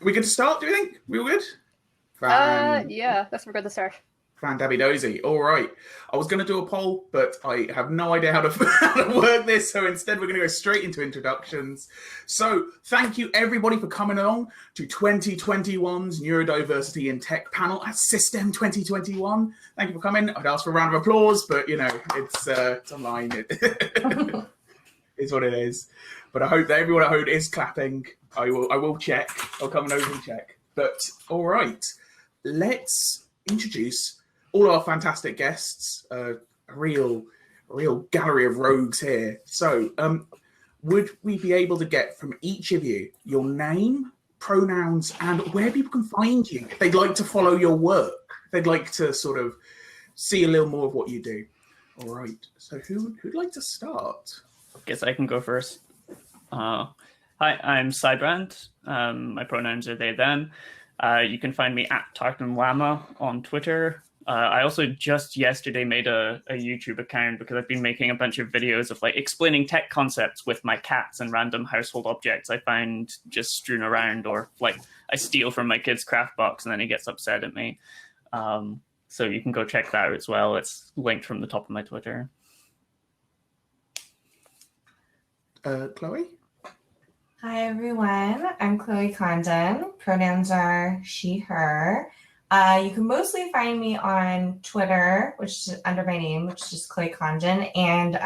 We good to start, do you think? We all good? Yeah, that's we're good to start. Fan-dabby-dozy. All right. I was going to do a poll, but I have no idea how to work this, so instead we're going to go straight into introductions. So thank you, everybody, for coming along to 2021's Neurodiversity in Tech panel at System 2021. Thank you for coming. I'd ask for a round of applause, but, you know, it's online. It's what it is. But I hope that everyone at home is clapping. I will check. I'll come over and check. But all right, let's introduce all our fantastic guests. A real gallery of rogues here. So, would we be able to get from each of you your name, pronouns, and where people can find you if they'd like to follow your work? If they'd like to sort of see a little more of what you do. All right. So, who'd like to start? Guess I can go first. Hi, I'm Cybrand. My pronouns are they, them. You can find me at Tartan Llama on Twitter. I also just yesterday made a YouTube account because I've been making a bunch of videos of like explaining tech concepts with my cats and random household objects I find just strewn around, or like I steal from my kid's craft box and then he gets upset at me. So you can go check that out as well. It's linked from the top of my Twitter. Chloe? Hi, everyone. I'm Chloe Condon. Pronouns are she, her. You can mostly find me on Twitter, which is under my name, which is just Chloe Condon. And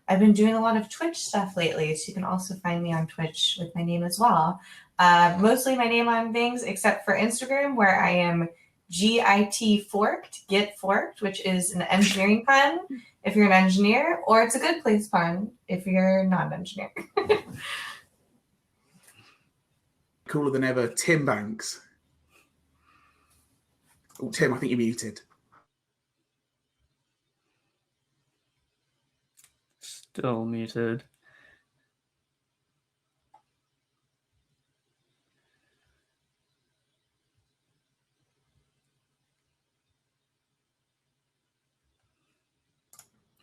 I've been doing a lot of Twitch stuff lately, so you can also find me on Twitch with my name as well. Mostly my name on things, except for Instagram, where I am GIT Forked, Get Forked, which is an engineering pun if you're an engineer, or it's a good place pun if you're not an engineer. Cooler than ever, Tim Banks. Oh, Tim, I think you're muted. Still muted.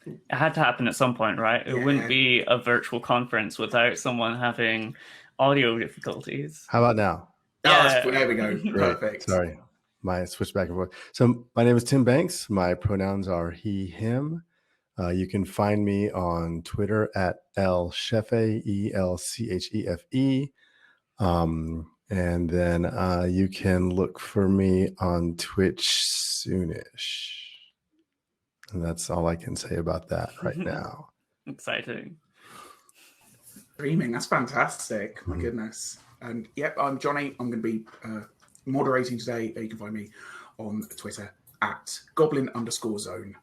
It had to happen at some point, right? It wouldn't be a virtual conference without someone having audio difficulties. How about now? Yeah. Oh, there we go. Perfect. Sorry, my switch back and forth. So my name is Tim Banks. My pronouns are he, him. You can find me on Twitter at elchefe, ELCHEFE. And then you can look for me on Twitch soonish. And that's all I can say about that right now. Exciting. Streaming, that's fantastic. My goodness. And yep, I'm Johnny. I'm going to be moderating today. You can find me on Twitter at goblin_zone.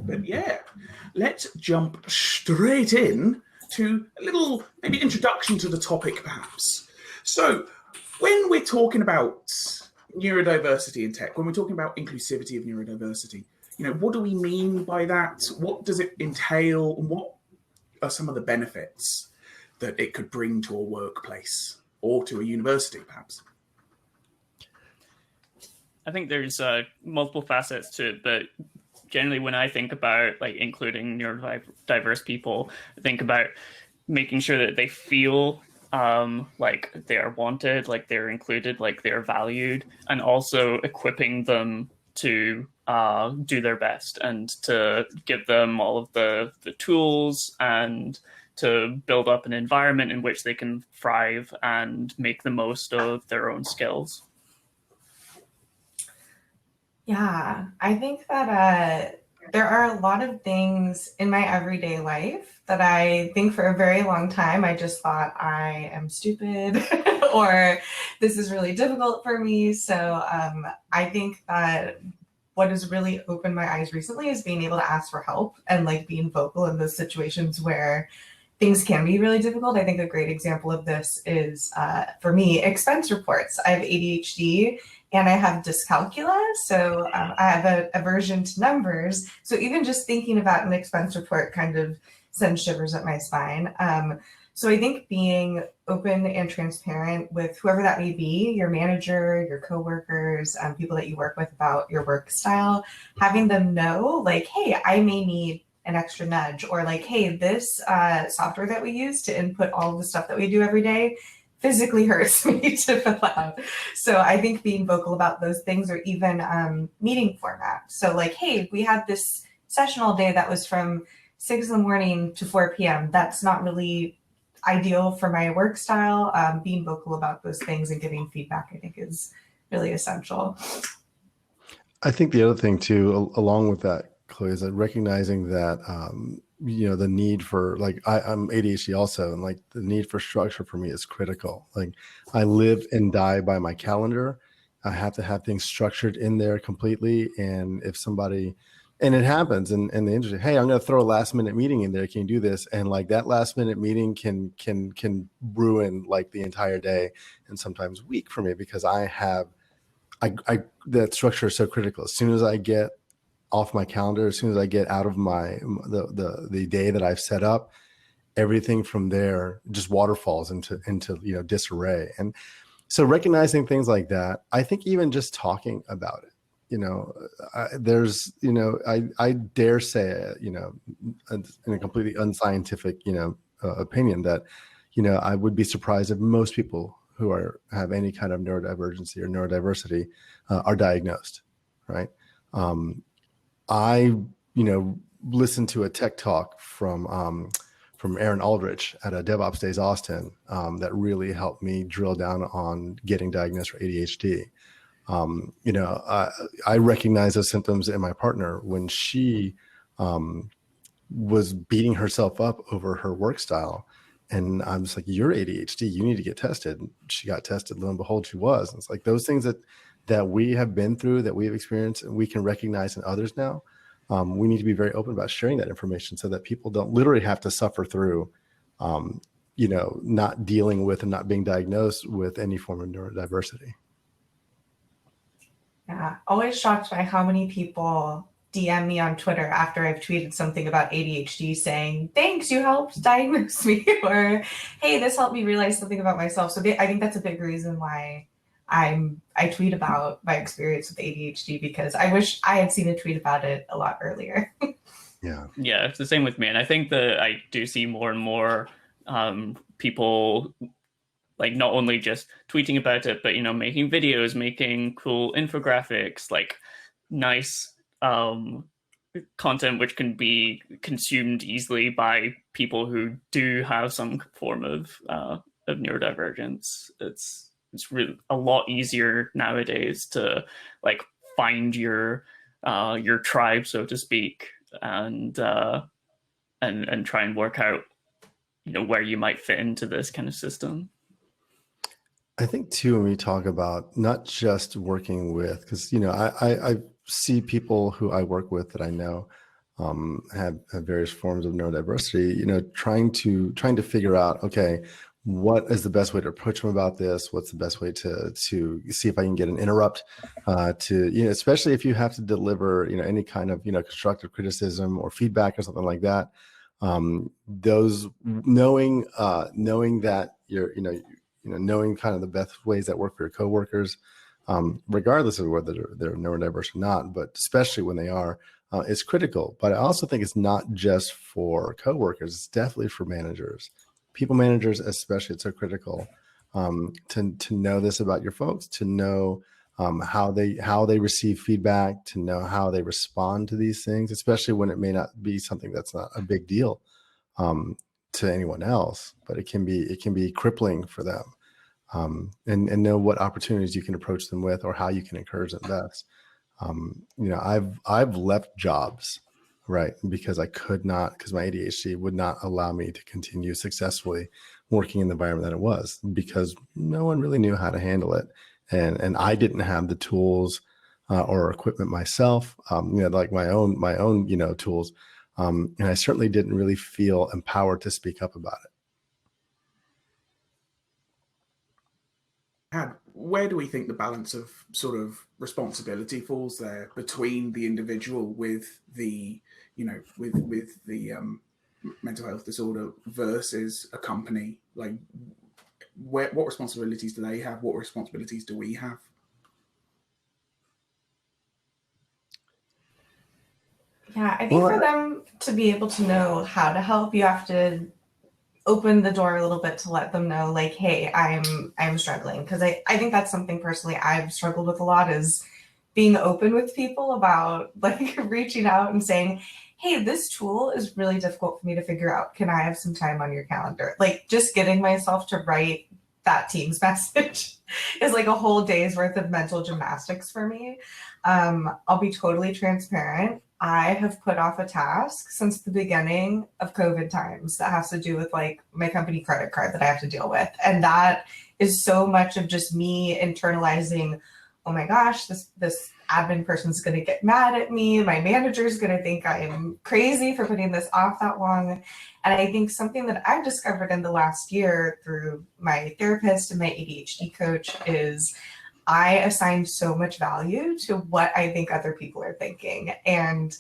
But yeah, let's jump straight in to a little maybe introduction to the topic, perhaps. So when we're talking about neurodiversity in tech, when we're talking about inclusivity of neurodiversity, you know, what do we mean by that? What does it entail? And what are some of the benefits that it could bring to a workplace or to a university, perhaps? I think there's multiple facets to it, but generally when I think about like including neurodiverse people, I think about making sure that they feel like they are wanted, like they're included, like they're valued, and also equipping them to do their best and to give them all of the tools and to build up an environment in which they can thrive and make the most of their own skills. Yeah, I think that there are a lot of things in my everyday life that I think for a very long time I just thought I am stupid or this is really difficult for me. So I think that what has really opened my eyes recently is being able to ask for help and like being vocal in those situations where things can be really difficult. I think a great example of this is, for me, expense reports. I have ADHD and I have dyscalculia, so I have an aversion to numbers. So even just thinking about an expense report kind of sends shivers up my spine. So I think being open and transparent with whoever that may be, your manager, your coworkers, people that you work with about your work style, having them know like, hey, I may need an extra nudge, or like, hey, this software that we use to input all of the stuff that we do every day, physically hurts me to fill out. So I think being vocal about those things, or even meeting format. So like, hey, we had this session all day that was from 6 in the morning to 4 p.m. That's not really ideal for my work style. Being vocal about those things and giving feedback, I think, is really essential. I think the other thing too, along with that, Chloe, is that recognizing that the need for, like, I'm ADHD also, and like the need for structure for me is critical. Like, I live and die by my calendar. I have to have things structured in there completely. And if somebody, and it happens in the industry, hey, I'm going to throw a last minute meeting in there. Can you do this? And like that last minute meeting can ruin like the entire day and sometimes week for me, because that structure is so critical. As soon as I get off my calendar, as soon as I get out of the day that I've set up, everything from there just waterfalls into disarray. And so recognizing things like that, I think even just talking about it, I dare say, in a completely unscientific, opinion, that, I would be surprised if most people who have any kind of neurodivergency or neurodiversity are diagnosed, right? I listened to a tech talk from Aaron Aldrich at a DevOps Days Austin that really helped me drill down on getting diagnosed for ADHD. I recognize those symptoms in my partner when she was beating herself up over her work style. And I'm just like, you're ADHD, you need to get tested. She got tested, lo and behold, she was. And it's like those things that we have been through, that we have experienced, and we can recognize in others now. We need to be very open about sharing that information so that people don't literally have to suffer through, not dealing with and not being diagnosed with any form of neurodiversity. Yeah, always shocked by how many people DM me on Twitter after I've tweeted something about ADHD saying, thanks, you helped diagnose me, or hey, this helped me realize something about myself. So I think that's a big reason why I tweet about my experience with ADHD, because I wish I had seen a tweet about it a lot earlier. Yeah, it's the same with me. And I think that I do see more and more people, like, not only just tweeting about it, but, making videos, making cool infographics, like nice content which can be consumed easily by people who do have some form of neurodivergence. It's really a lot easier nowadays to like find your tribe, so to speak, and try and work out where you might fit into this kind of system. I think too, when we talk about not just working with, because I see people who I work with that I know have various forms of neurodiversity, trying to figure out, okay, what is the best way to approach them about this? What's the best way to see if I can get an interrupt especially if you have to deliver, any kind of, constructive criticism or feedback or something like that. Those knowing that you're, knowing kind of the best ways that work for your coworkers, regardless of whether they're neurodiverse or not, but especially when they are, is critical. But I also think it's not just for coworkers; it's definitely for managers, people managers especially. It's so critical to know this about your folks, to know how they receive feedback, to know how they respond to these things, especially when it may not be something that's not a big deal to anyone else, but it can be crippling for them. And know what opportunities you can approach them with, or how you can encourage them best. I've left jobs, right, because I could not, because my ADHD would not allow me to continue successfully working in the environment that it was, because no one really knew how to handle it, and I didn't have the tools or equipment myself, like my own tools, and I certainly didn't really feel empowered to speak up about it. Where do we think the balance of sort of responsibility falls there between the individual with the, with the mental health disorder versus a company? Like, what responsibilities do they have? What responsibilities do we have? Yeah, I think for them to be able to know how to help, you have to open the door a little bit to let them know, like, hey, I'm struggling. Because I think that's something personally I've struggled with a lot, is being open with people about like reaching out and saying, hey, this tool is really difficult for me to figure out. Can I have some time on your calendar? Like, just getting myself to write that Teams message is like a whole day's worth of mental gymnastics for me. I'll be totally transparent. I have put off a task since the beginning of COVID times that has to do with like my company credit card that I have to deal with. And that is so much of just me internalizing, oh my gosh, this admin person's going to get mad at me. My manager's going to think I am crazy for putting this off that long. And I think something that I've discovered in the last year through my therapist and my ADHD coach is I assign so much value to what I think other people are thinking. And,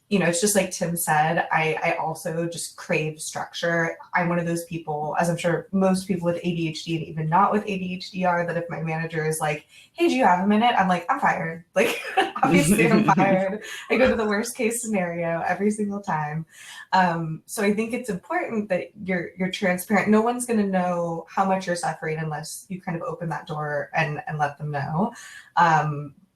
you know, it's just like Tim said, I also just crave structure. I'm one of those people, as I'm sure most people with ADHD and even not with ADHD are, that if my manager is like, hey, do you have a minute? I'm like, I'm fired. Like, obviously I'm fired. I go to the worst case scenario every single time. So I think it's important that you're transparent. No one's going to know how much you're suffering unless you kind of open that door and let them know.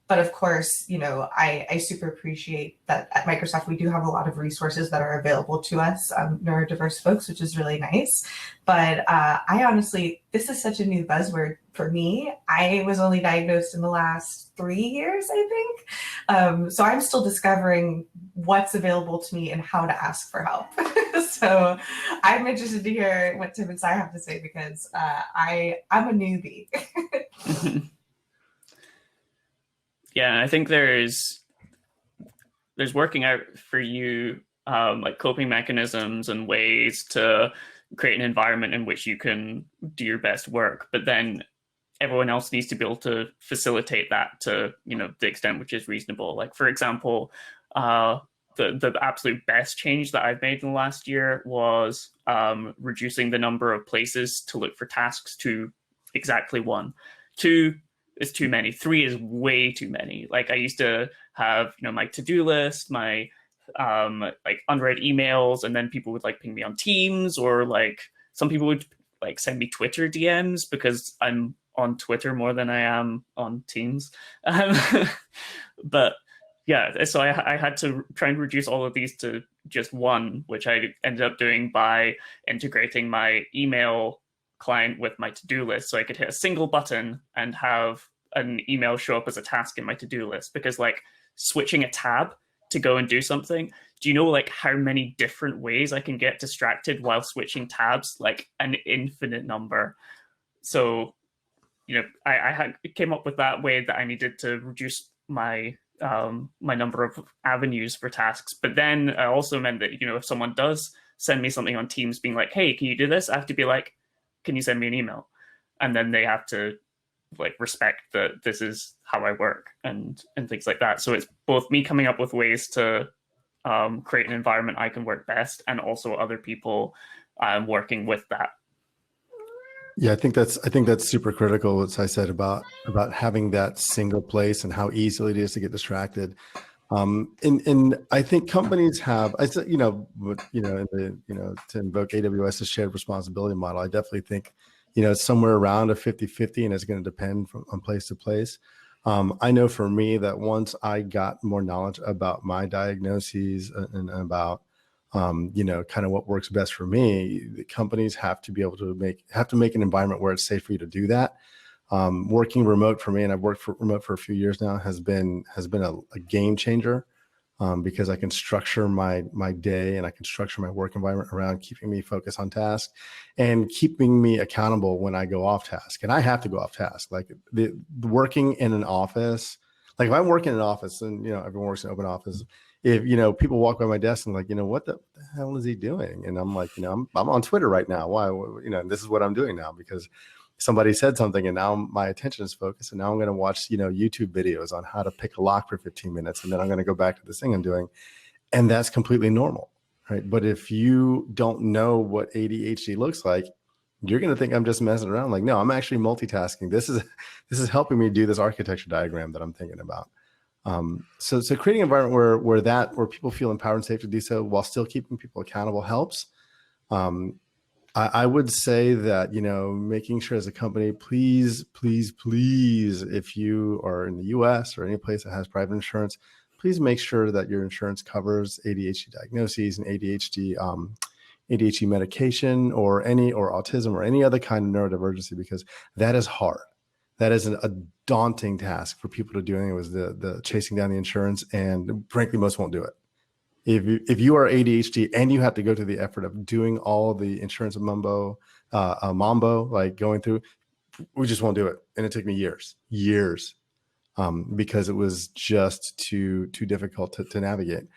But of course, you know, I super appreciate that at Microsoft, we do have a lot of resources that are available to us, neurodiverse folks, which is really nice. But I honestly, this is such a new buzzword for me. I was only diagnosed in the last 3 years, I think. So I'm still discovering what's available to me and how to ask for help. So I'm interested to hear what Tim and Sai have to say, because I'm a newbie. Yeah, I think there's working out for you like coping mechanisms and ways to create an environment in which you can do your best work, but then everyone else needs to be able to facilitate that to, you know, the extent which is reasonable. Like, for example, the absolute best change that I've made in the last year was reducing the number of places to look for tasks to exactly 1. 2 is too many. 3 is way too many. Like, I used to have, you know, my to-do list, my like unread emails, and then people would like ping me on Teams, or like some people would like send me Twitter DMs because I'm on Twitter more than I am on Teams. But yeah, so I had to try and reduce all of these to just 1, which I ended up doing by integrating my email client with my to-do list, so I could hit a single button and have an email show up as a task in my to-do list. Because like switching a tab to go and do something, do you know like how many different ways I can get distracted while switching tabs? Like an infinite number. So, you know, I came up with that way that I needed to reduce my my number of avenues for tasks. But then it also meant that, you know, if someone does send me something on Teams being like, hey, can you do this? I have to be like, can you send me an email? And then they have to like respect that this is how I work and things like that. So it's both me coming up with ways to create an environment I can work best, and also other people working with that. Yeah, I think that's super critical. As I said about having that single place and how easily it is to get distracted. And I think companies have, I said, to invoke AWS's shared responsibility model, I definitely think, it's somewhere around a 50-50, and it's going to depend on place to place. I know for me that once I got more knowledge about my diagnoses and about, kind of what works best for me, the companies have to be able to make an environment where it's safe for you to do that. Working remote for me, and I've worked remote for a few years now, has been a game changer, because I can structure my day and I can structure my work environment around keeping me focused on task and keeping me accountable when I go off task. And I have to go off task. Like the working in an office, like if I'm working in an office and, everyone works in open office, if, people walk by my desk and like, what the hell is he doing? And I'm like, I'm on Twitter right now. Why? This is what I'm doing now because somebody said something and now my attention is focused, and now I'm going to watch, YouTube videos on how to pick a lock for 15 minutes. And then I'm going to go back to this thing I'm doing. And that's completely normal, right? But if you don't know what ADHD looks like, you're going to think I'm just messing around. Like, no, I'm actually multitasking. This is helping me do this architecture diagram that I'm thinking about. So creating an environment where people feel empowered and safe to do so while still keeping people accountable helps. I would say that, making sure as a company, please, please, please, if you are in the US or any place that has private insurance, please make sure that your insurance covers ADHD diagnoses and ADHD medication or autism or any other kind of neurodivergency, because that is hard. That is a daunting task for people to do. Anyway, was the chasing down the insurance, and frankly, most won't do it. If you are ADHD and you have to go to the effort of doing all the insurance mambo, like going through, we just won't do it. And it took me years, because it was just too difficult to navigate.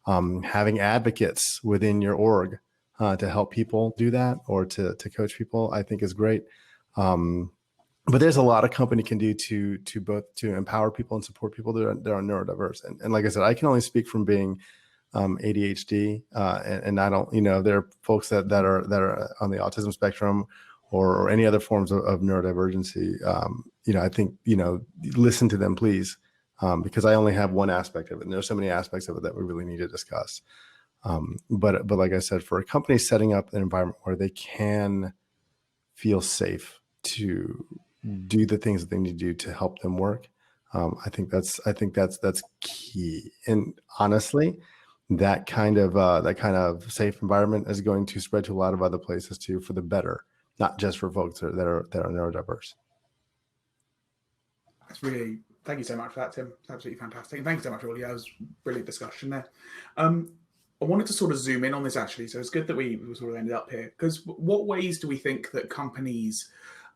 Having advocates within your org to help people do that, or to coach people, I think is great. But there's a lot a company can do to empower people and support people that are neurodiverse. And like I said, I can only speak from being ADHD, and I don't, there are folks that are on the autism spectrum or any other forms of neurodivergency. I think, listen to them, please, because I only have one aspect of it, and there's so many aspects of it that we really need to discuss. But like I said, for a company setting up an environment where they can feel safe to do the things that they need to do to help them work, I think that's key. And honestly, that kind of safe environment is going to spread to a lot of other places too, for the better, not just for folks that are neurodiverse. That's really, thank you so much for that, Tim. It's absolutely fantastic. And thank you so much, Ollie. That was a brilliant discussion there. I wanted to sort of zoom in on this, actually. So it's good that we sort of ended up here, because what ways do we think that companies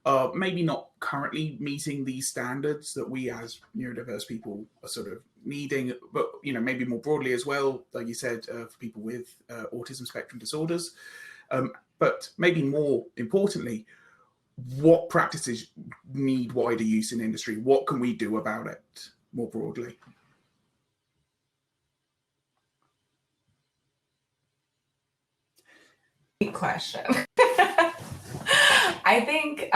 are maybe not currently meeting these standards that we as neurodiverse people are sort of needing, but maybe more broadly as well, like you said, for people with autism spectrum disorders, but maybe more importantly, what practices need wider use in industry? What can we do about it more broadly? Great question. I think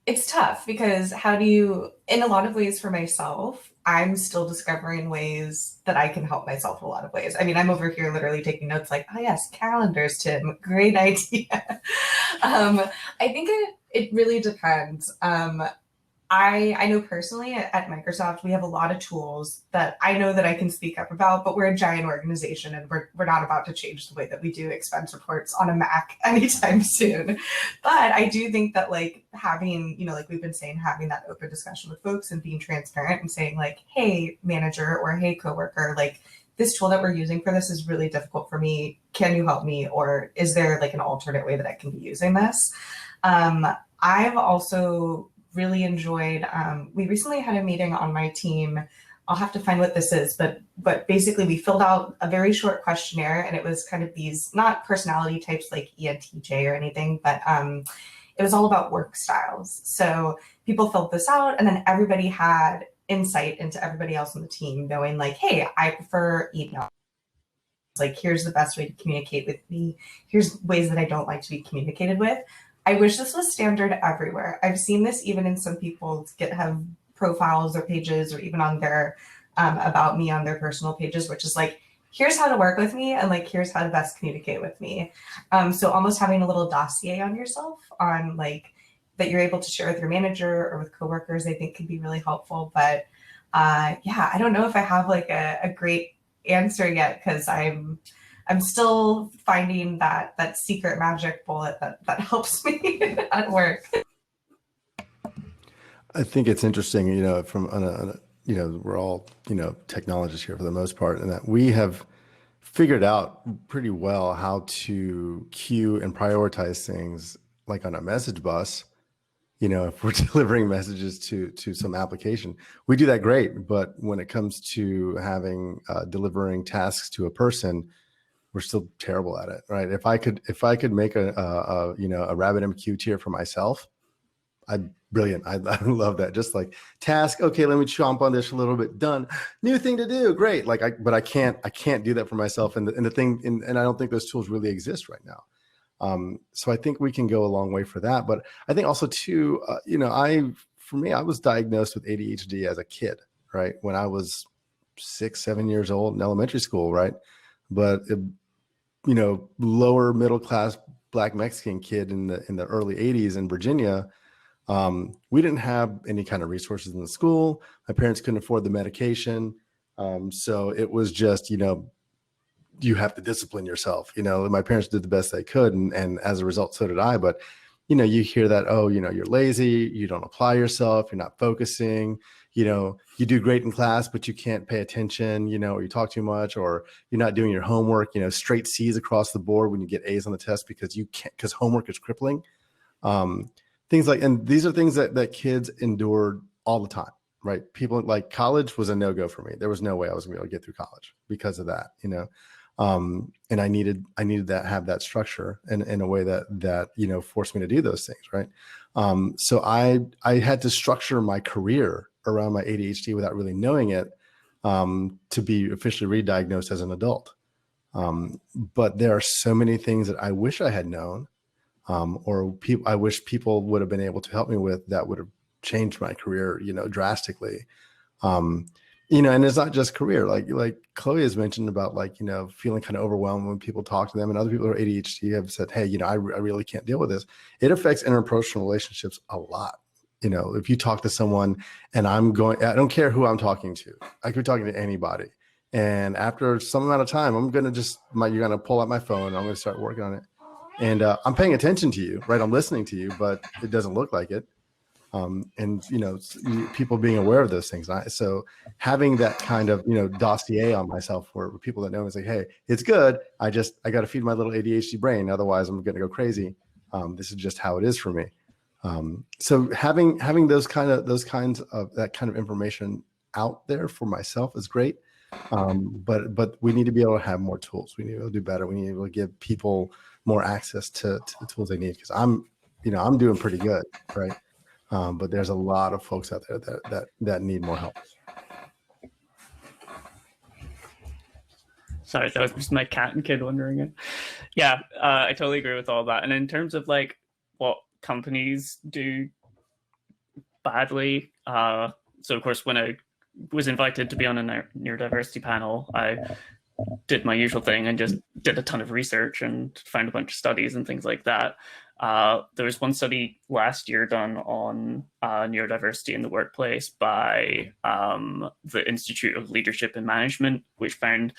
it's tough, because in a lot of ways for myself, I'm still discovering ways that I can help myself in a lot of ways. I mean, I'm over here literally taking notes like, oh yes, calendars, Tim, great idea. I think it really depends. I know personally at Microsoft, we have a lot of tools that I know that I can speak up about, but we're a giant organization and we're not about to change the way that we do expense reports on a Mac anytime soon. But I do think that having, like we've been saying, having that open discussion with folks and being transparent and saying hey, manager, or hey, coworker, this tool that we're using for this is really difficult for me. Can you help me? Or is there an alternate way that I can be using this? I've also really enjoyed, we recently had a meeting on my team. I'll have to find what this is, but basically we filled out a very short questionnaire, and it was kind of these, not personality types like ENTJ or anything, but it was all about work styles. So people filled this out, and then everybody had insight into everybody else on the team, knowing hey, I prefer email. Here's the best way to communicate with me. Here's ways that I don't like to be communicated with. I wish this was standard everywhere. I've seen this even in some people's GitHub profiles or pages, or even on their about me on their personal pages, which is here's how to work with me, and here's how to best communicate with me. So almost having a little dossier on yourself on that you're able to share with your manager or with coworkers, I think can be really helpful. But yeah, I don't know if I have a great answer yet, because I'm still finding that secret magic bullet that helps me at work. I think it's interesting, we're all, technologists here for the most part, and that we have figured out pretty well how to queue and prioritize things on a message bus. If we're delivering messages to some application, we do that great. But when it comes to delivering tasks to a person, we're still terrible at it, right? If I could make a RabbitMQ tier for myself, brilliant. I love that. Just task. Okay, let me chomp on this a little bit. Done. New thing to do. Great. But I can't do that for myself. And I don't think those tools really exist right now. So I think we can go a long way for that. But I think also too, for me, I was diagnosed with ADHD as a kid, right? When I was 6-7 years old in elementary school, right? But lower middle class Black Mexican kid in the early 80s in Virginia. We didn't have any kind of resources in the school. My parents couldn't afford the medication. So it was just, you have to discipline yourself. My parents did the best they could. And as a result, so did I. But, you hear that, oh, you're lazy, you don't apply yourself, you're not focusing, you do great in class, but you can't pay attention, or you talk too much, or you're not doing your homework, straight C's across the board when you get A's on the test because you can't, because homework is crippling. Things like, and these are things that kids endured all the time, right? People like college was a no-go for me. There was no way I was gonna be able to get through college because of that, and I needed that, have that structure in a way that forced me to do those things, right? So I had to structure my career around my ADHD without really knowing it, to be officially re-diagnosed as an adult. But there are so many things that I wish I had known, or I wish people would have been able to help me with, that would have changed my career, drastically. And it's not just career, like Chloe has mentioned about feeling kind of overwhelmed when people talk to them, and other people who are ADHD have said, hey, I really can't deal with this. It affects interpersonal relationships a lot. If you talk to someone and I don't care who I'm talking to, I could be talking to anybody. And after some amount of time, I'm going to you're going to pull out my phone. I'm going to start working on it. And I'm paying attention to you, right? I'm listening to you, but it doesn't look like it. And people being aware of those things. So having that kind of dossier on myself, where people that know me say, hey, it's good, I got to feed my little ADHD brain, otherwise I'm going to go crazy. This is just how it is for me. So having that kind of information out there for myself is great. But we need to be able to have more tools. We need to be able to do better. We need to be able to give people more access to the tools they need, because I'm doing pretty good, right? But there's a lot of folks out there that need more help. Sorry, that was just my cat and kid wandering in. Yeah, I totally agree with all that. And in terms of what companies do badly, so of course when I was invited to be on a neurodiversity panel, I did my usual thing and just did a ton of research and found a bunch of studies and things like that. There was one study last year done on neurodiversity in the workplace by the Institute of Leadership and Management, which found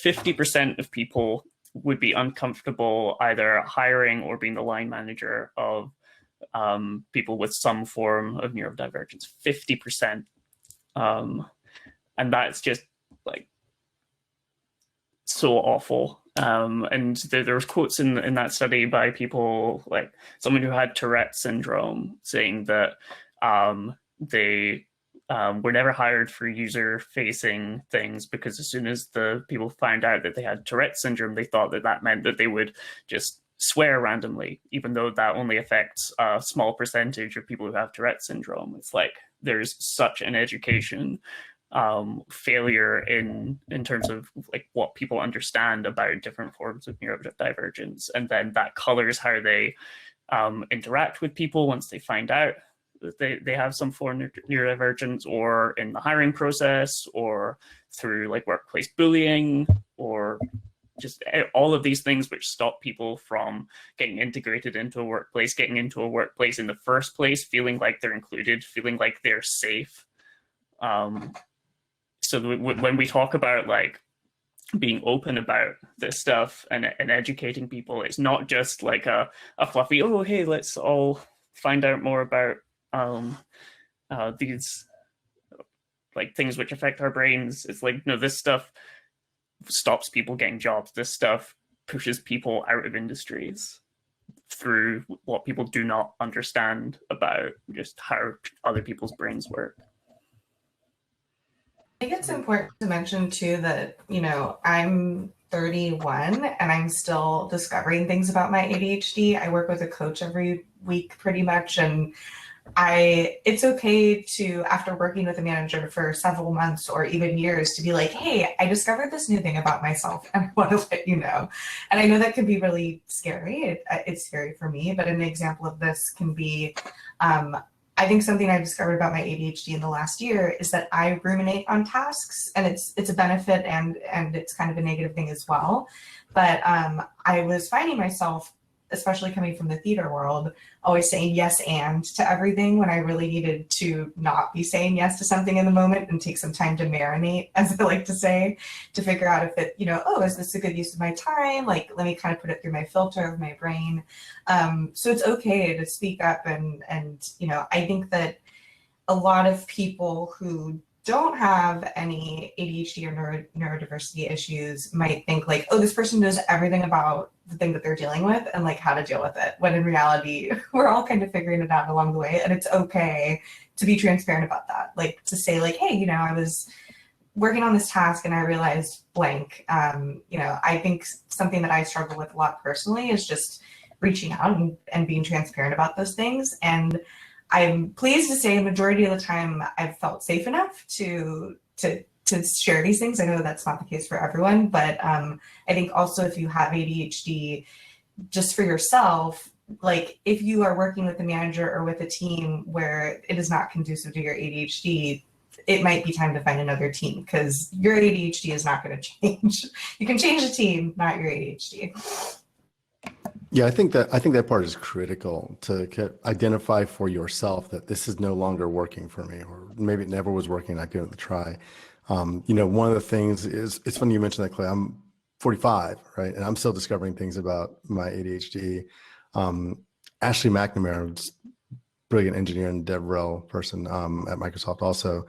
50% of people would be uncomfortable either hiring or being the line manager of people with some form of neurodivergence. 50%. And that's just so awful. And there was quotes in that study by people like someone who had Tourette syndrome saying that they were never hired for user-facing things because as soon as the people found out that they had Tourette syndrome, they thought that meant that they would just swear randomly, even though that only affects a small percentage of people who have Tourette syndrome. It's there's such an education failure in terms of what people understand about different forms of neurodivergence, and then that colors how they interact with people once they find out that they have some form of neurodivergence, or in the hiring process, or through workplace bullying, or just all of these things which stop people from getting integrated into a workplace, getting into a workplace in the first place, feeling like they're included, feeling like they're safe. So when we talk about being open about this stuff and educating people, it's not just a fluffy, oh, hey, let's all find out more about these things which affect our brains. It's no, this stuff stops people getting jobs. This stuff pushes people out of industries through what people do not understand about just how other people's brains work. I think it's important to mention too that, I'm 31 and I'm still discovering things about my ADHD. I work with a coach every week pretty much, and it's okay to, after working with a manager for several months or even years, to be like, hey, I discovered this new thing about myself and I want to let you know. And I know that can be really scary. It's scary for me, but an example of this can be, I think something I've discovered about my ADHD in the last year is that I ruminate on tasks, and it's a benefit and it's kind of a negative thing as well. But I was finding myself especially coming from the theater world, always saying yes and to everything when I really needed to not be saying yes to something in the moment and take some time to marinate, as I like to say, to figure out if it, oh, is this a good use of my time? Like, let me kind of put it through my filter of my brain. So it's okay to speak up, and I think that a lot of people who don't have any ADHD or neurodiversity issues might think like, oh, this person knows everything about the thing that they're dealing with and like how to deal with it. When in reality, we're all kind of figuring it out along the way. And it's okay to be transparent about that. Like to say like, hey, I was working on this task and I realized blank. I think something that I struggle with a lot personally is just reaching out and being transparent about those things. And I'm pleased to say a majority of the time I've felt safe enough to share these things. I know that's not the case for everyone, but I think also if you have ADHD, just for yourself, like if you are working with a manager or with a team where it is not conducive to your ADHD, it might be time to find another team because your ADHD is not going to change. You can change the team, not your ADHD. Yeah, I think that part is critical to identify for yourself that this is no longer working for me, or maybe it never was working. I give it a try. One of the things is, it's funny you mentioned that, Clay. I'm 45, right, and I'm still discovering things about my ADHD. Ashley McNamara, brilliant engineer and DevRel person at Microsoft, also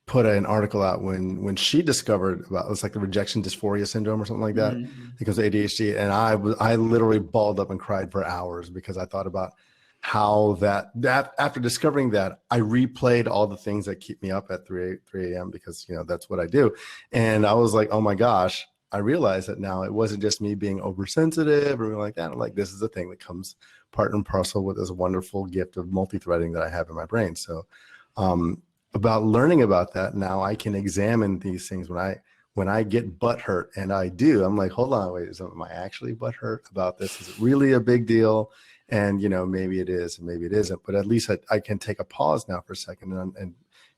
put an article out when she discovered about, it was like the rejection dysphoria syndrome or something like that. Because of ADHD, and I literally balled up and cried for hours because I thought about how that after discovering that, I replayed all the things that keep me up at 3 a.m. because that's what I do, and I was like, oh my gosh, I realized that now it wasn't just me being oversensitive or anything like that. I'm like, this is a thing that comes part and parcel with this wonderful gift of multi-threading that I have in my brain. So about learning about that, now I can examine these things when I get butthurt, and I do. I'm like, hold on, wait, am I actually butthurt about this? Is it really a big deal? And maybe it is, and maybe it isn't. But at least I can take a pause now for a second and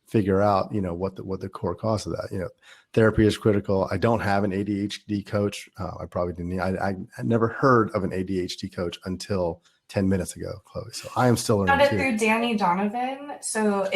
figure out what the core cause of that. Therapy is critical. I don't have an ADHD coach. I probably didn't. I never heard of an ADHD coach until 10 minutes ago, Chloe. So I am still learning. Got it through Danny Donovan. So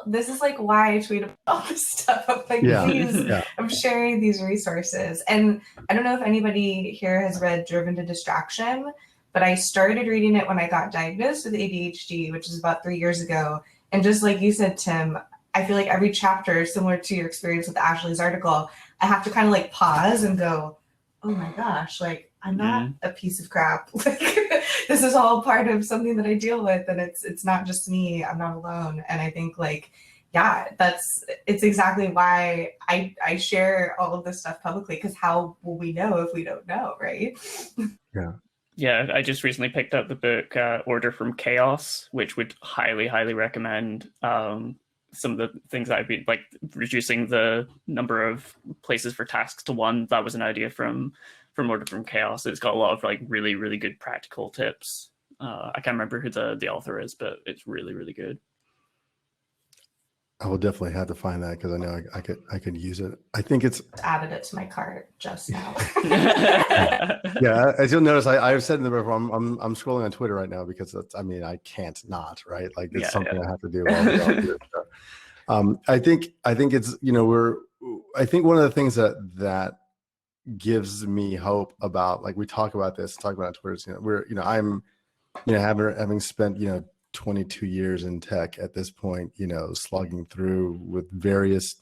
this is like why I tweet about all this stuff. I'm like, please, I'm sharing these resources. And I don't know if anybody here has read Driven to Distraction, but I started reading it when I got diagnosed with ADHD, which is about 3 years ago. And just like you said, Tim, I feel like every chapter, similar to your experience with Ashley's article, I have to kind of like pause and go, oh my gosh, like I'm not a piece of crap. Like this is all part of something that I deal with, and it's not just me. I'm not alone. And I think like, it's exactly why I share all of this stuff publicly, because how will we know if we don't know, right? Yeah, I just recently picked up the book Order from Chaos, which would highly recommend. Some of the things I've been like reducing the number of places for tasks to one. That was an idea from Order from Chaos. It's got a lot of like really good practical tips. I can't remember who the author is, but it's really good. I will definitely have to find that because I know I could use it. I think it's added it to my cart just now. Yeah, as you'll notice, I've said in the before, I'm scrolling on Twitter right now because I can't not, right? Like it's something I have to do. I think it's I think one of the things that gives me hope about, like we talk about on Twitter, I'm having spent 22 years in tech at this point, slugging through with various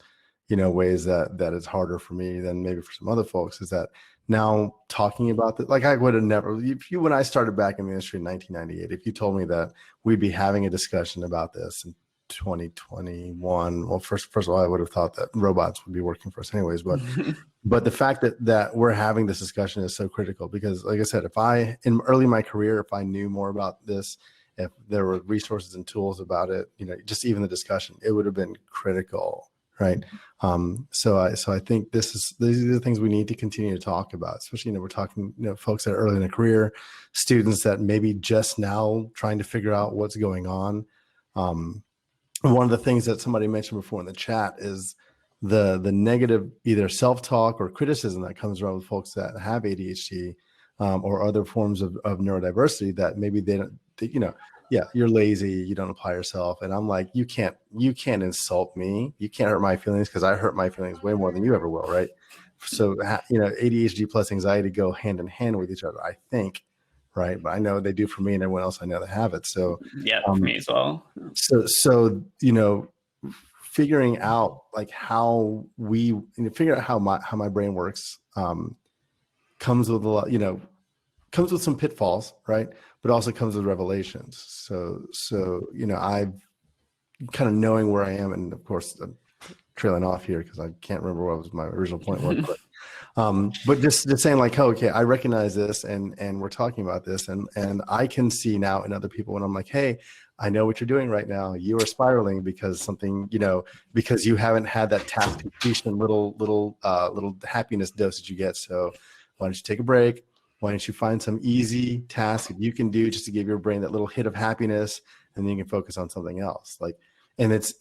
ways that it's harder for me than maybe for some other folks, is that now talking about that, like I would have never, when I started back in the industry in 1998, if you told me that we'd be having a discussion about this in 2021, well, first of all, I would have thought that robots would be working for us anyways, but the fact that we're having this discussion is so critical, because like I said, in early in my career, if I knew more about this, if there were resources and tools about it, just even the discussion, it would have been critical, right? So I think these are the things we need to continue to talk about, especially, we're talking, folks that are early in their career, students that maybe just now trying to figure out what's going on. One of the things that somebody mentioned before in the chat is the negative, either self-talk or criticism that comes around with folks that have ADHD. or other forms of neurodiversity that maybe they don't, yeah, you're lazy, you don't apply yourself. And I'm like, you can't insult me. You can't hurt my feelings because I hurt my feelings way more than you ever will, right? So, ADHD plus anxiety go hand in hand with each other, I think, right? But I know they do for me and everyone else I know that have it. So yeah, for me as well. So figuring out like figuring out how my brain works comes with a lot, comes with some pitfalls, right? But also comes with revelations. So I've kind of knowing where I am, and of course I'm trailing off here because I can't remember what was my original point was. But just saying like, oh, okay, I recognize this, and we're talking about this, and I can see now in other people when I'm like, hey, I know what you're doing right now. You are spiraling because something, because you haven't had that task completion little happiness dose that you get. So why don't you take a break? Why don't you find some easy task that you can do just to give your brain that little hit of happiness, and then you can focus on something else. And it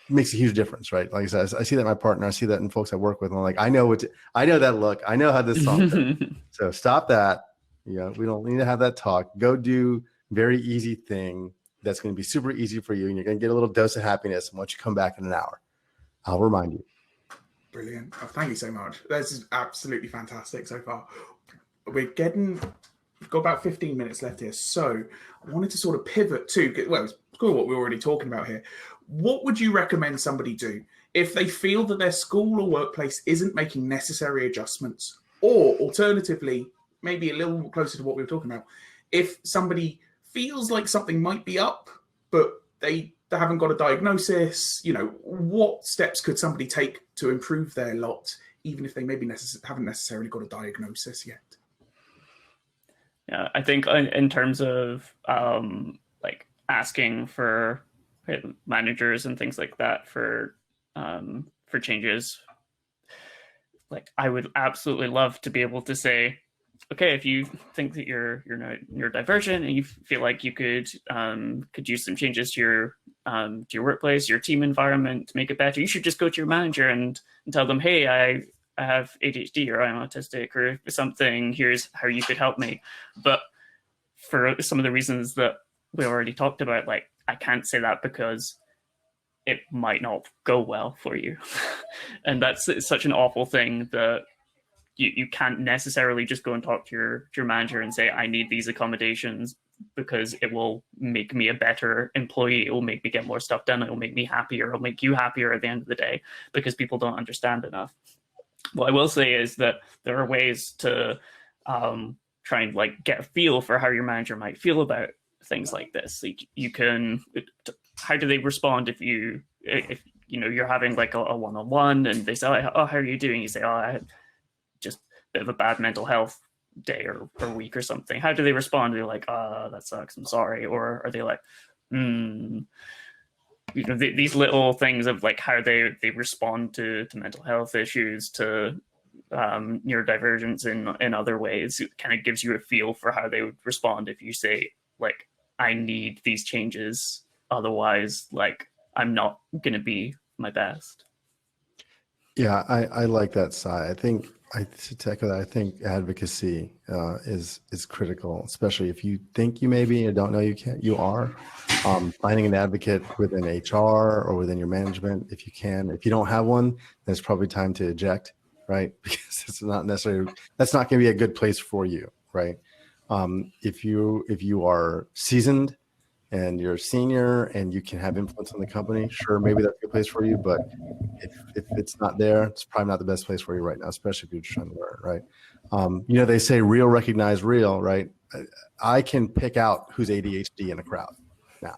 makes a huge difference, right? Like I said, I see that in my partner, I see that in folks I work with. And I'm like, I know that look, I know how this song goes. So stop that. We don't need to have that talk. Go do very easy thing that's going to be super easy for you, and you're going to get a little dose of happiness. And once you come back in an hour, I'll remind you. Brilliant. Oh, thank you so much. This is absolutely fantastic so far. We've got about 15 minutes left here. So I wanted to sort of pivot to, well, it's cool what we're already talking about here. What would you recommend somebody do if they feel that their school or workplace isn't making necessary adjustments? Or alternatively, maybe a little more closer to what we were talking about, if somebody feels like something might be up, but they haven't got a diagnosis, what steps could somebody take to improve their lot, even if they maybe haven't necessarily got a diagnosis yet? Yeah, I think in terms of asking for managers and things like that for changes, I would absolutely love to be able to say, okay, if you think that you're neurodivergent and you feel like you could use some changes to your workplace, your team environment to make it better, you should just go to your manager and tell them, hey, I have ADHD or I'm autistic or something, here's how you could help me. But for some of the reasons that we already talked about, I can't say that because it might not go well for you. And that's such an awful thing that you can't necessarily just go and talk to your manager and say, I need these accommodations because it will make me a better employee. It will make me get more stuff done. It will make me happier. It'll make you happier at the end of the day, because people don't understand enough. What I will say is that there are ways to try and get a feel for how your manager might feel about things like this. You can, how do they respond if you're having a one-on-one and they say, oh, how are you doing? You say, oh, I had just a bit of a bad mental health day or week or something. How do they respond? They're like, that sucks, I'm sorry. Or are they like, these little things of how they respond to mental health issues, to neurodivergence in other ways. It kind of gives you a feel for how they would respond if you say, I need these changes, otherwise I'm not going to be my best. Yeah, I like that side. I think to echo that, I think advocacy is critical, especially if you think you may be and don't know you are. Finding an advocate within HR or within your management, if you can. If you don't have one, then it's probably time to eject, right? Because it's not necessarily, that's not going to be a good place for you, right? If you are seasoned and you're a senior and you can have influence on the company, sure, maybe that's a good place for you. But if it's not there, it's probably not the best place for you right now, especially if you're trying to learn, right? They say real recognize real, right? I can pick out who's ADHD in a crowd now,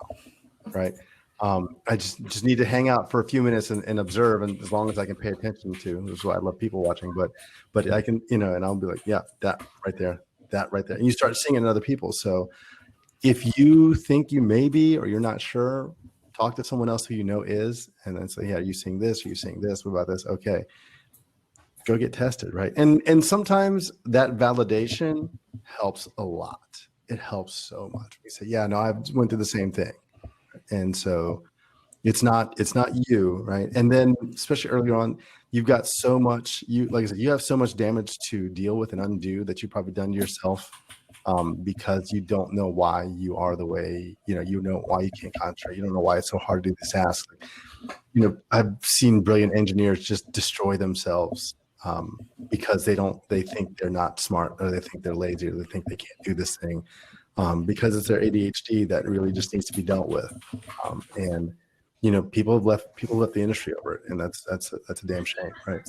right? I just need to hang out for a few minutes and observe, and as long as I can pay attention to, this is why I love people watching, but I can, and I'll be like, yeah, that right there, and you start seeing it in other people. So if you think you may be, or you're not sure, talk to someone else who you know is, and then say, yeah, are you seeing this? Are you seeing this? What about this? Okay, go get tested, right? And sometimes that validation helps a lot. It helps so much. We say, yeah, no, I went through the same thing. And so It's not you, right? And then especially earlier on, you've got so much, like I said, you have so much damage to deal with and undo that you've probably done to yourself, because you don't know why you are the way, you know why you can't concentrate. You don't know why it's so hard to do this task. I've seen brilliant engineers just destroy themselves, because they think they're not smart, or they think they're lazy, or they think they can't do this thing, because it's their ADHD that really just needs to be dealt with. And people have left the industry over it, and that's a damn shame, right?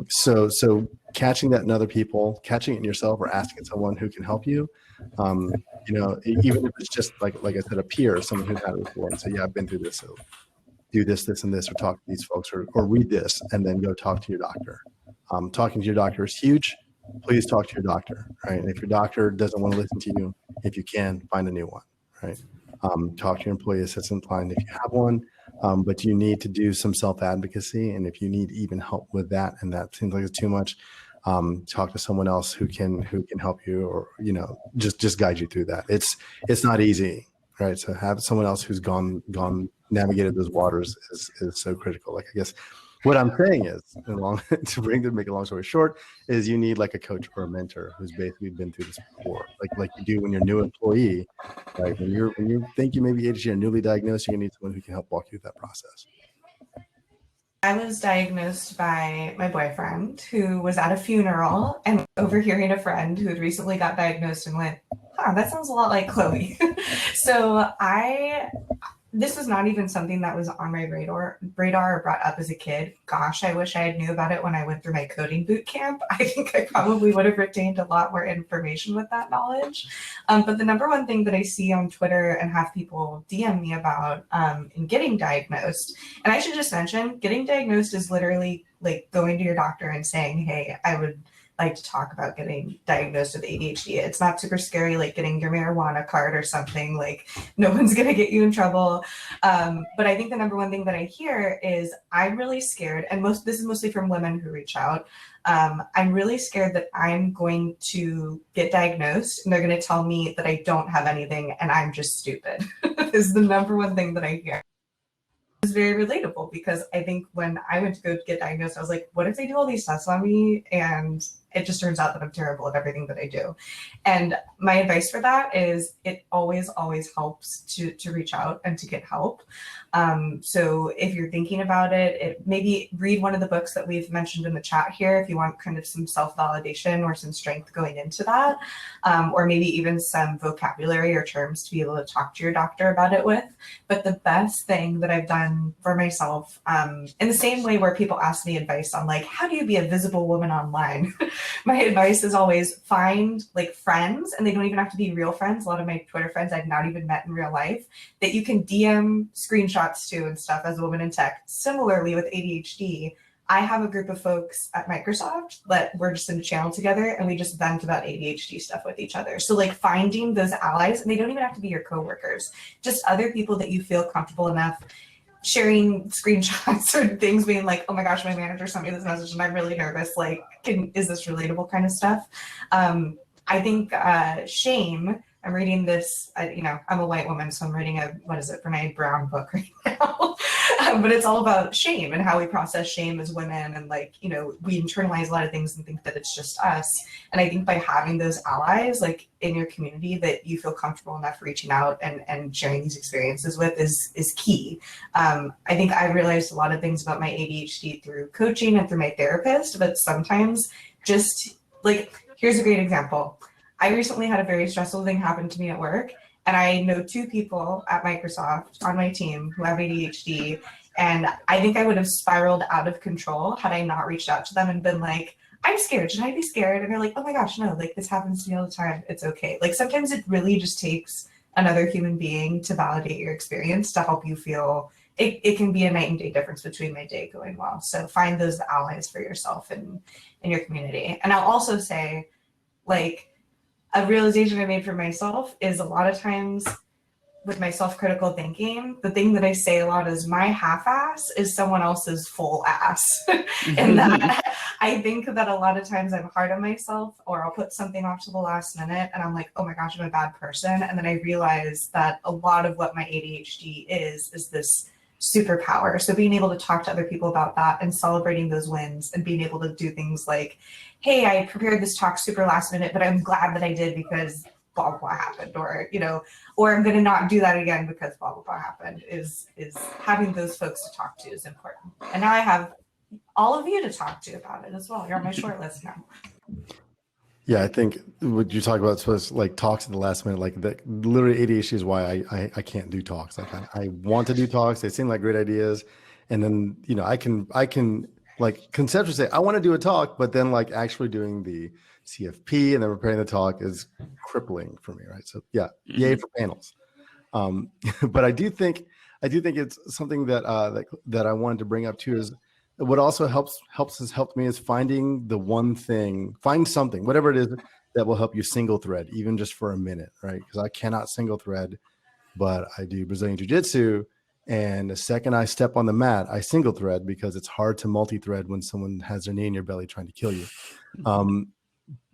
So catching that in other people, catching it in yourself, or asking someone who can help you, even if it's just like I said, a peer, someone who's had it before, and say, yeah, I've been through this, so do this, and this, or talk to these folks, or read this, and then go talk to your doctor. Talking to your doctor is huge. Please talk to your doctor, right? And if your doctor doesn't want to listen to you, if you can, find a new one, right? Talk to your employee assistance line if you have one, but you need to do some self-advocacy. And if you need even help with that, and that seems like it's too much, talk to someone else who can help you, or just guide you through that. It's not easy, right? So have someone else who's navigated those waters is so critical. Like, I guess what I'm saying is, to make a long story short, is you need like a coach or a mentor who's basically been through this before, like you do when you're a new employee, right? When you think you may be ADHD or newly diagnosed, you need someone who can help walk you through that process. I was diagnosed by my boyfriend, who was at a funeral and overhearing a friend who had recently got diagnosed, and went, that sounds a lot like Chloe. So this was not even something that was on my radar or brought up as a kid. Gosh, I wish I had knew about it when I went through my coding boot camp. I think I probably would have retained a lot more information with that knowledge. But the number one thing that I see on Twitter and have people DM me about in getting diagnosed, and I should just mention, getting diagnosed is literally like going to your doctor and saying, hey, I would like to talk about getting diagnosed with ADHD. It's not super scary, like getting your marijuana card or something. Like, no one's gonna get you in trouble. But I think the number one thing that I hear is, I'm really scared, and this is mostly from women who reach out. I'm really scared that I'm going to get diagnosed and they're gonna tell me that I don't have anything and I'm just stupid. Is the number one thing that I hear. It's very relatable, because I think when I went to go get diagnosed, I was like, what if they do all these tests on me and it just turns out that I'm terrible at everything that I do? And my advice for that is, it always helps to reach out and to get help. So if you're thinking about it, maybe read one of the books that we've mentioned in the chat here if you want kind of some self-validation or some strength going into that, or maybe even some vocabulary or terms to be able to talk to your doctor about it with. But the best thing that I've done for myself, in the same way where people ask me advice on like, how do you be a visible woman online? My advice is always find like friends, and they don't even have to be real friends. A lot of my Twitter friends I've not even met in real life, that you can DM screenshots to and stuff as a woman in tech. Similarly with ADHD, I have a group of folks at Microsoft that we're just in a channel together, and we just vent about ADHD stuff with each other. So like finding those allies, and they don't even have to be your coworkers, just other people that you feel comfortable enough sharing screenshots or things, being like, oh my gosh, my manager sent me this message and I'm really nervous. Like, is this relatable kind of stuff? I think shame, I'm reading this, I'm a white woman, so I'm reading a Brene Brown book right now. But it's all about shame and how we process shame as women. And like, we internalize a lot of things and think that it's just us. And I think by having those allies like in your community that you feel comfortable enough reaching out and sharing these experiences with is key. I think I realized a lot of things about my ADHD through coaching and through my therapist, but sometimes just like, here's a great example. I recently had a very stressful thing happen to me at work, and I know 2 people at Microsoft on my team who have ADHD, and I think I would have spiraled out of control had I not reached out to them and been like, I'm scared, should I be scared? And they're like, oh my gosh, no, like this happens to me all the time, it's okay. Like sometimes it really just takes another human being to validate your experience, to help you feel, it can be a night and day difference between my day going well. So find those allies for yourself and in your community. And I'll also say, like, a realization I made for myself is a lot of times with my self-critical thinking, the thing that I say a lot is my half-ass is someone else's full ass. And that I think that a lot of times I'm hard on myself, or I'll put something off to the last minute and I'm like, oh my gosh, I'm a bad person. And then I realize that a lot of what my ADHD is this superpower. So being able to talk to other people about that and celebrating those wins and being able to do things like, hey, I prepared this talk super last minute, but I'm glad that I did because blah, blah, blah happened, or, you know, or I'm going to not do that again because blah, blah, blah happened, is having those folks to talk to is important. And now I have all of you to talk to about it as well. You're on my short list now. Yeah, I think what you talk about was like talks at the last minute, like that. Literally, ADHD is why I can't do talks. Like I want to do talks; they seem like great ideas, and then you know I can like conceptually say I want to do a talk, but then like actually doing the CFP and then preparing the talk is crippling for me, right? So yeah, yay for panels. But I do think it's something that that I wanted to bring up too is. What also has helped me is finding the one thing, find something, whatever it is that will help you single thread, even just for a minute, right? Because I cannot single thread, but I do Brazilian Jiu-Jitsu. And the second I step on the mat, I single thread because it's hard to multi-thread when someone has their knee in your belly trying to kill you.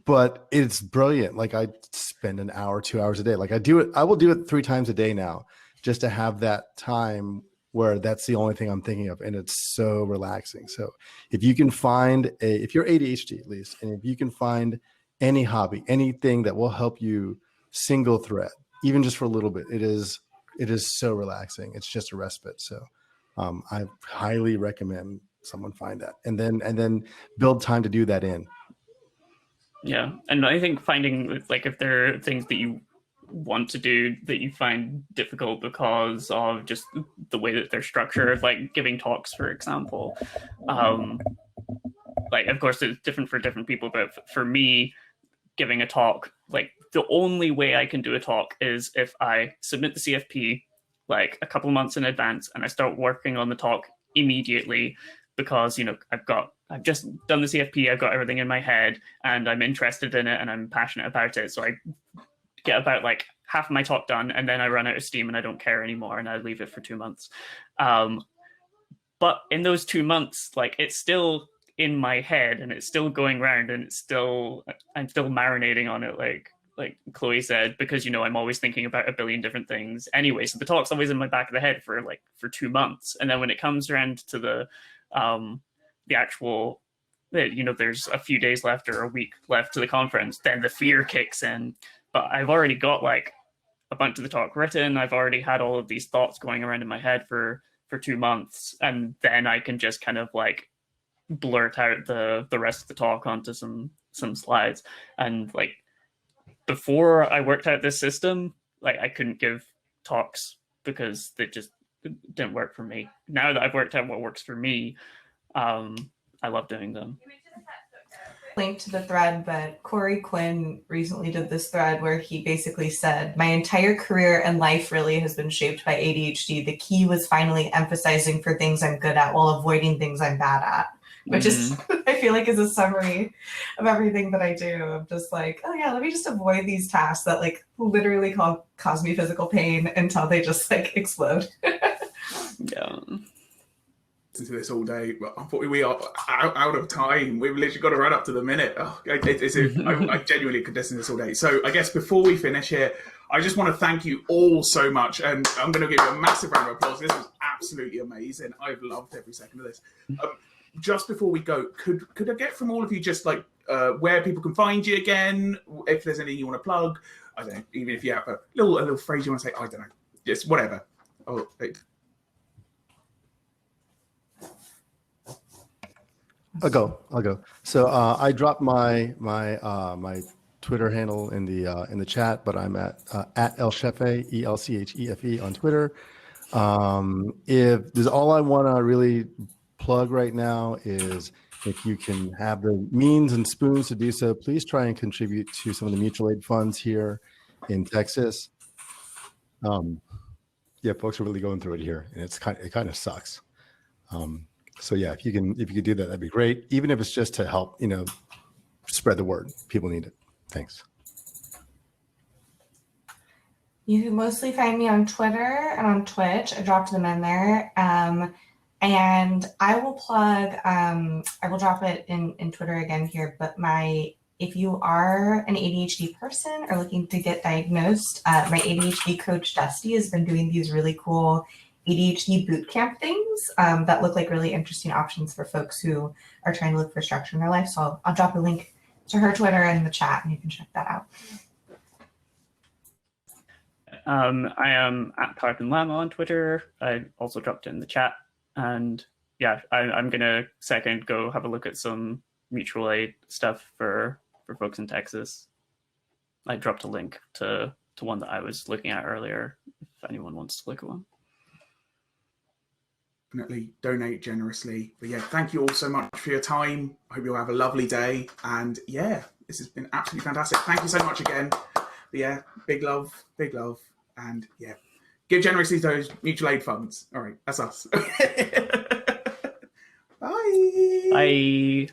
But it's brilliant. Like I spend an hour, 2 hours a day. Like I will do it 3 times a day now just to have that time where that's the only thing I'm thinking of. And it's so relaxing. So if you can find if you're ADHD at least, and if you can find any hobby, anything that will help you single thread, even just for a little bit, it is so relaxing. It's just a respite. So I highly recommend someone find that and then build time to do that in. Yeah. And I think finding like if there are things that you want to do that you find difficult because of just the way that they're structured, like giving talks, for example. Like, of course, it's different for different people, but for me, giving a talk, like the only way I can do a talk is if I submit the CFP like a couple months in advance and I start working on the talk immediately because, you know, I've just done the CFP, I've got everything in my head and I'm interested in it and I'm passionate about it. So I get about like half of my talk done and then I run out of steam and I don't care anymore and I leave it for 2 months. But in those 2 months, like it's still in my head and it's still going around and I'm still marinating on it, like Chloe said, because, you know, I'm always thinking about a billion different things anyway. So the talk's always in my back of the head for 2 months. And then when it comes around to the actual, you know, there's a few days left or a week left to the conference, then the fear kicks in. But I've already got like a bunch of the talk written. I've already had all of these thoughts going around in my head for 2 months. And then I can just kind of like blurt out the rest of the talk onto some slides. And like before I worked out this system, like I couldn't give talks because they just didn't work for me. Now that I've worked out what works for me, I love doing them. Link to the thread, but Corey Quinn recently did this thread where he basically said, my entire career and life really has been shaped by ADHD. The key was finally emphasizing for things I'm good at while avoiding things I'm bad at, which is, I feel like is a summary of everything that I do. I'm just like, oh yeah, let me just avoid these tasks that like literally cause me physical pain until they just like explode. Yeah. To this all day, but unfortunately we are out of time. We've literally got to run up to the minute. I genuinely could listen to this all day. So I guess before we finish here, I just want to thank you all so much, and I'm going to give you a massive round of applause. This was absolutely amazing. I've loved every second of this. Just before we go, could I get from all of you just like where people can find you again, if there's anything you want to plug? I don't know, even if you have a little phrase you want to say, I don't know, just whatever. I'll go. So I dropped my Twitter handle in the chat, but I'm at Elchefe, ELCHEFE on Twitter. If there's all I want to really plug right now is if you can have the means and spoons to do so, please try and contribute to some of the mutual aid funds here in Texas. Yeah, folks are really going through it here, and it kind of sucks. So yeah, if you could do that, that'd be great. Even if it's just to help, you know, spread the word. People need it. Thanks. You can mostly find me on Twitter and on Twitch. I dropped them in there. And I will plug, I will drop it in Twitter again here, but if you are an ADHD person or looking to get diagnosed, my ADHD coach Dusty has been doing these really cool ADHD bootcamp things that look like really interesting options for folks who are trying to look for structure in their life. So I'll drop a link to her Twitter in the chat, and you can check that out. I am at Tarpon Llama on Twitter. I also dropped it in the chat. And yeah, I'm going to go have a look at some mutual aid stuff for folks in Texas. I dropped a link to one that I was looking at earlier, if anyone wants to look at one. Definitely donate generously. But yeah, thank you all so much for your time. I hope you'll have a lovely day. And yeah, this has been absolutely fantastic. Thank you so much again. But yeah, big love. And yeah, give generously to those mutual aid funds. All right, that's us. Bye. Bye.